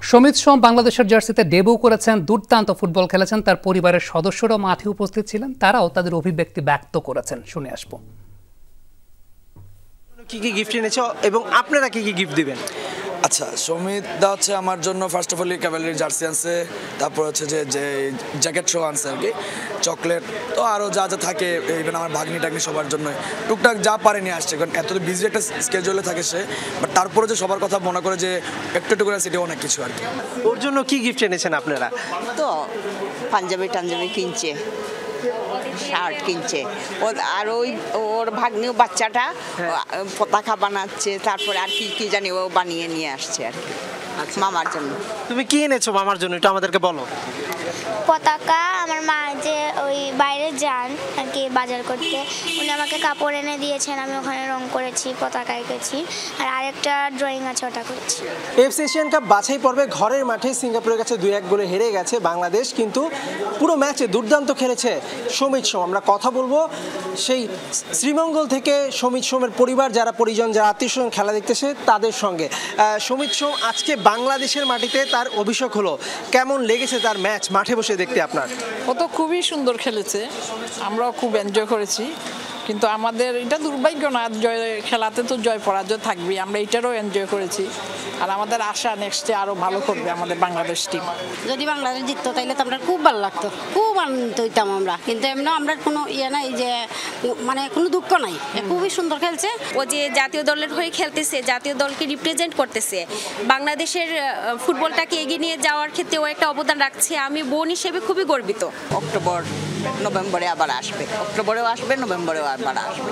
সমিত সোম বাংলাদেশের জার্সিতে ডেবিউ করেছেন, দুর্দান্ত ফুটবল খেলেছেন। তার পরিবারের সদস্যরাও মাঠে উপস্থিত ছিলেন, তারাও তাদের অভিব্যক্তি ব্যক্ত করেছেন। শুনে আসবো। কি কি গিফট এনেছো এবং আপনারা কি কি গিফট দিবেন? আচ্ছা, সমিত দা হচ্ছে আমার জন্য ফার্স্ট অফ অল ক্যাভালিয়ারি জার্সি আনছে, তারপর হচ্ছে যে জ্যাকেট শো আনছে আর কি, চকলেট, তো আরও যা যা থাকে, ইভেন আমার ভাগ্নি টাগ্নি সবার জন্য টুকটাক যা পারে নিয়ে আসছে। কারণ এত বিজি একটা স্কেজুলে থাকে সে, বাট তারপরে যে সবার কথা মনে করে যে একটু একটু করে সেটা অনেক কিছু আর কি। ওর জন্য কি গিফট এনেছেন আপনারা? তো পাঞ্জাবি কিনছে, শার্ট কিনছে, আর ওর ভাগ্নিও বাচ্চাটা পতাকা বানাচ্ছে, তারপরে আর কি কি জানি ও বানিয়ে নিয়ে আসছে আর কি মামার জন্য। তুমি কি এনেছো মামার জন্য, একটু আমাদেরকে বলো। পতাকা, আমার মা যে ওই বাইরে যান আর কি বাজার করতে, উনি আমাকে কাপড় এনে দিয়েছেন, আমি ওখানে রং করেছি, পতাকা এঁকেছি, আর আরেকটা ড্রয়িং আছে ওটা করছি। এফসি এশিয়ান কাপ বাছাই পর্বে ঘরের মাঠে সিঙ্গাপুরের কাছে 2-1 গোলে হেরে গেছে বাংলাদেশ, কিন্তু পুরো ম্যাচে দুর্দান্ত খেলেছে সমিত সোম। আমরা কথা বলবো সেই শ্রীমঙ্গল থেকে সমিত সোমের পরিবার, যারা পরিজন, যারা আত্মীয়স্বজন খেলা দেখতেছে তাদের সঙ্গে। সমিত সোম আজকে বাংলাদেশের মাটিতে তার অভিষেক হলো, কেমন লেগেছে তার ম্যাচ মাঠে বসে দেখতে আপনার? ও তো খুবই সুন্দর খেলেছে, আমরাও খুব এনজয় করেছি, কিন্তু আমাদের এটা দুর্ভাগ্য না, জয় খেলাতে তো জয় পরাজয় থাকবে, আমরা এটারও এনজয় করেছি। আর আমাদের আশা নেক্সটে আরও ভালো করবে আমাদের বাংলাদেশ টিম। যদি বাংলাদেশ জিততো তাইলে তো আমরা খুব ভালো লাগতো, খুব আনন্দিত হইতাম আমরা, কিন্তু এমনি আমরা কোনো ইয়ে নাই যে মানে কোনো দুঃখ নাই, খুবই সুন্দর খেলছে। ও যে জাতীয় দলের হয়ে খেলতেছে, জাতীয় দলকে রিপ্রেজেন্ট করতেছে, বাংলাদেশের ফুটবলটাকে এগিয়ে নিয়ে যাওয়ার ক্ষেত্রে ও একটা অবদান রাখছে, আমি বোন হিসেবে খুবই গর্বিত। অক্টোবর নভেম্বরে আবার আসবে, অক্টোবরেও আসবে, নভেম্বরেও আবার আসবে,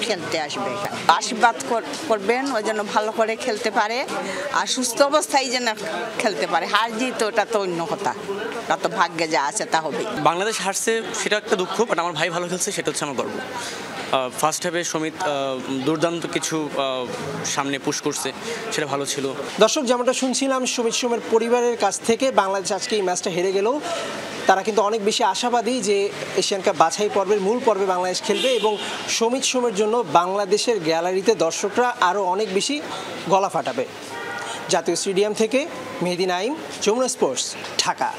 খেলতে আসবে। আশীর্বাদ করবেন ওই জন্য ভালো করে খেলতে পারে, আর সুস্থ অবস্থায় যেন খেলতে পারে। হার জিত ওটা তো অন্য কথা, ওটা তো ভাগ্যে যা আছে তা হবে। বাংলাদেশ হারছে সেটা একটা দুঃখ, বাট আমার ভাই ভালো খেলছে সেটা হচ্ছে আমার গর্ব। ফার্স্ট হাফে সমিত দুর্দান্ত কিছু সামনে পুশ করছে, সেটা ভালো ছিল। দর্শক, যেমনটা শুনছিলাম সমিত সোমের পরিবারের কাছ থেকে, বাংলাদেশ আজকে এই ম্যাচটা হেরে গেলেও তারা কিন্তু অনেক বেশি আশাবাদী যে এশিয়ান কাপ বাছাই পর্বের মূল পর্বে বাংলাদেশ খেলবে, এবং সমিত সোমের জন্য বাংলাদেশের গ্যালারিতে দর্শকরা আরও অনেক বেশি গলা ফাটাবে। জাতীয় স্টেডিয়াম থেকে মেহেদী নাইম, যমুনা স্পোর্টস, ঢাকা।